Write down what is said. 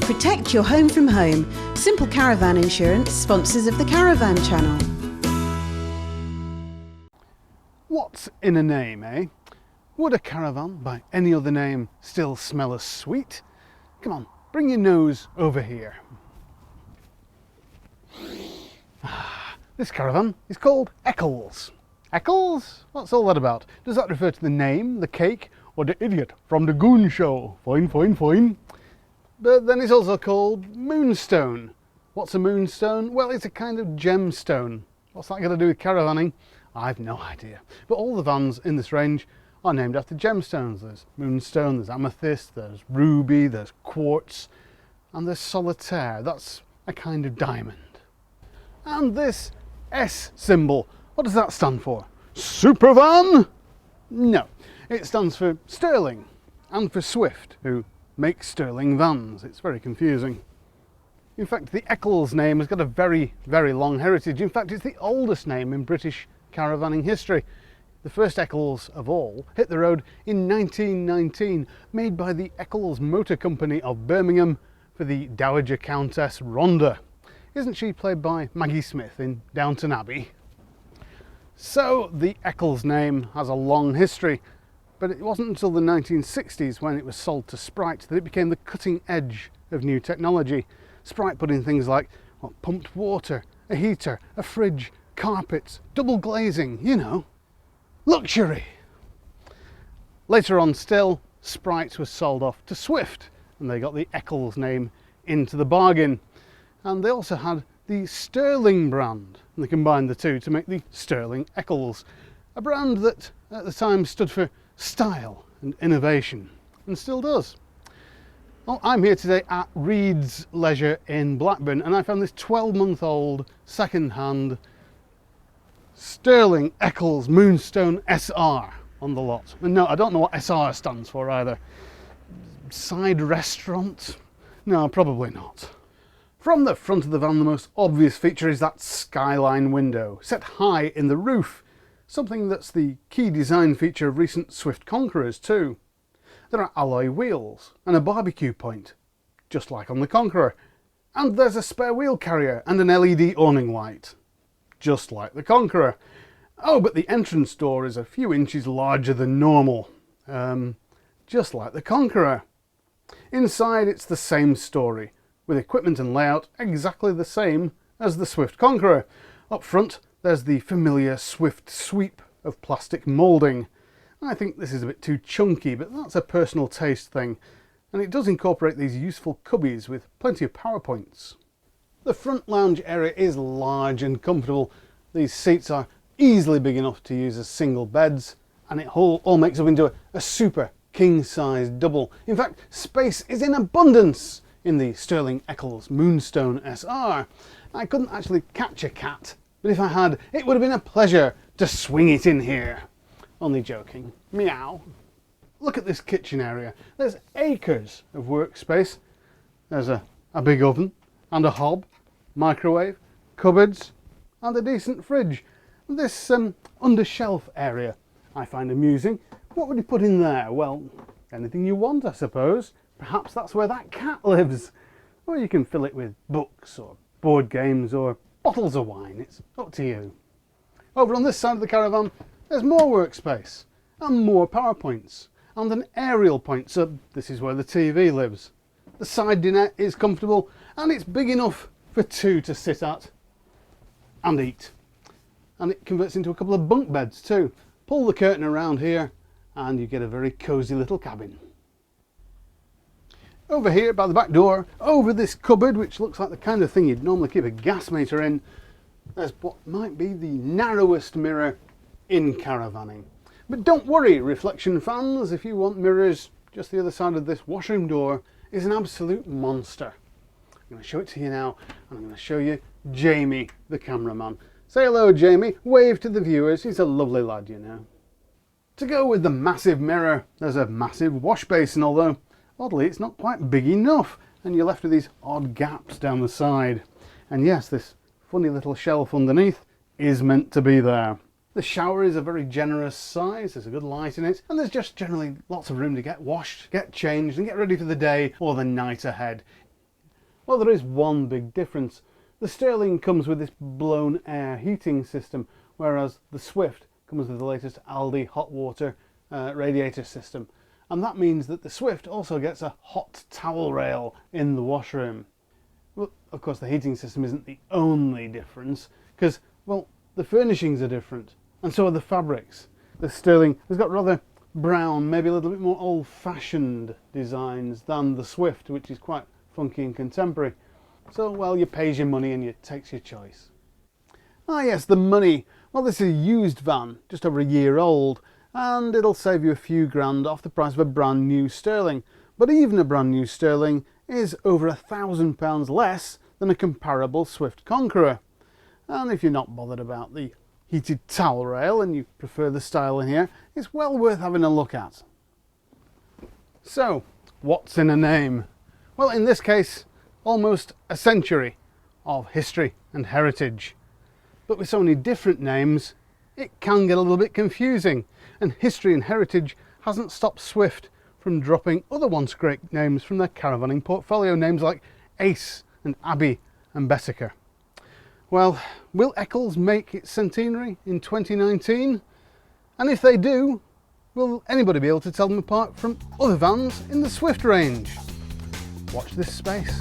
Protect your home from home. Simple Caravan Insurance, sponsors of the Caravan Channel. What's in a name, eh? Would a caravan by any other name still smell as sweet? Come on, bring your nose over here. This caravan is called Eccles. Eccles? What's all that about? Does that refer to the name, the cake, or the idiot from the Goon Show? Fine, fine, fine. But then it's also called Moonstone. What's a moonstone? Well, it's a kind of gemstone. What's that got to do with caravanning? I've no idea. But all the vans in this range are named after gemstones. There's moonstone, there's amethyst, there's ruby, there's quartz, and there's solitaire. That's a kind of diamond. And this S symbol, what does that stand for? Supervan? No, it stands for Sterling and for Swift, who make Sterling vans. It's very confusing. In fact, the Eccles name has got a very, very long heritage. In fact, it's the oldest name in British caravanning history. The first Eccles of all hit the road in 1919, made by the Eccles Motor Company of Birmingham for the Dowager Countess Rhonda. Isn't she played by Maggie Smith in Downton Abbey? So the Eccles name has a long history, but it wasn't until the 1960s when it was sold to Sprite that it became the cutting edge of new technology. Sprite put in things like pumped water, a heater, a fridge, carpets, double glazing, you know, luxury. Later on still, Sprite was sold off to Swift and they got the Eccles name into the bargain. And they also had the Sterling brand, and they combined the two to make the Sterling Eccles, a brand that at the time stood for style and innovation, and still does. Well, I'm here today at Reed's Leisure in Blackburn, and I found this 12-month-old second-hand Sterling Eccles Moonstone SR on the lot. And no, I don't know what SR stands for either. Side restaurant? No, probably not. From the front of the van, the most obvious feature is that skyline window, set high in the roof, something that's the key design feature of recent Swift Conquerors too. There are alloy wheels and a barbecue point, just like on the Conqueror, and there's a spare wheel carrier and an LED awning light, just like the Conqueror. Oh, but the entrance door is a few inches larger than normal, just like the Conqueror. Inside it's the same story, with equipment and layout exactly the same as the Swift Conqueror. Up front there's the familiar Swift sweep of plastic moulding. I think this is a bit too chunky, but that's a personal taste thing, and it does incorporate these useful cubbies with plenty of power points. The front lounge area is large and comfortable. These seats are easily big enough to use as single beds, and it all makes up into a super king-size double. In fact, space is in abundance in the Sterling Eccles Moonstone SR. I couldn't actually catch a cat, but if I had, it would have been a pleasure to swing it in here. Only joking. Meow. Look at this kitchen area. There's acres of workspace. There's a big oven and a hob, microwave, cupboards, and a decent fridge. This under shelf area I find amusing. What would you put in there? Well, anything you want, I suppose. Perhaps that's where that cat lives. Or you can fill it with books or board games or bottles of wine. It's up to you. Over on this side of the caravan, there's more workspace and more power points and an aerial point, so this is where the TV lives. The side dinette is comfortable and it's big enough for two to sit at and eat. And it converts into a couple of bunk beds too. Pull the curtain around here and you get a very cosy little cabin. Over here by the back door, over this cupboard, which looks like the kind of thing you'd normally keep a gas meter in, there's what might be the narrowest mirror in caravanning. But don't worry, reflection fans, if you want mirrors, just the other side of this washroom door is an absolute monster. I'm going to show it to you now, and I'm going to show you Jamie, the cameraman. Say hello, Jamie. Wave to the viewers. He's a lovely lad, you know. To go with the massive mirror, there's a massive wash basin, although oddly it's not quite big enough, and you're left with these odd gaps down the side. And yes, this funny little shelf underneath is meant to be there. The shower is a very generous size, there's a good light in it, and there's just generally lots of room to get washed, get changed, and get ready for the day or the night ahead. Well, there is one big difference. The Sterling comes with this blown air heating system, whereas the Swift comes with the latest Aldi hot water radiator system. And that means that the Swift also gets a hot towel rail in the washroom. Well, of course, the heating system isn't the only difference, because, well, the furnishings are different, and so are the fabrics. The Sterling has got rather brown, maybe a little bit more old-fashioned designs than the Swift, which is quite funky and contemporary. So, well, you pays your money and you takes your choice. Ah yes, the money. Well, this is a used van, just over a year old, and it'll save you a few grand off the price of a brand new Sterling. But even a brand new Sterling is over £1,000 less than a comparable Swift Conqueror. And if you're not bothered about the heated towel rail and you prefer the style in here, it's well worth having a look at. So, what's in a name? Well, in this case, almost a century of history and heritage. But with so many different names, it can get a little bit confusing, and history and heritage hasn't stopped Swift from dropping other once great names from their caravanning portfolio, names like Ace and Abbey and Bessaker. Well, will Eccles make its centenary in 2019? And if they do, will anybody be able to tell them apart from other vans in the Swift range? Watch this space.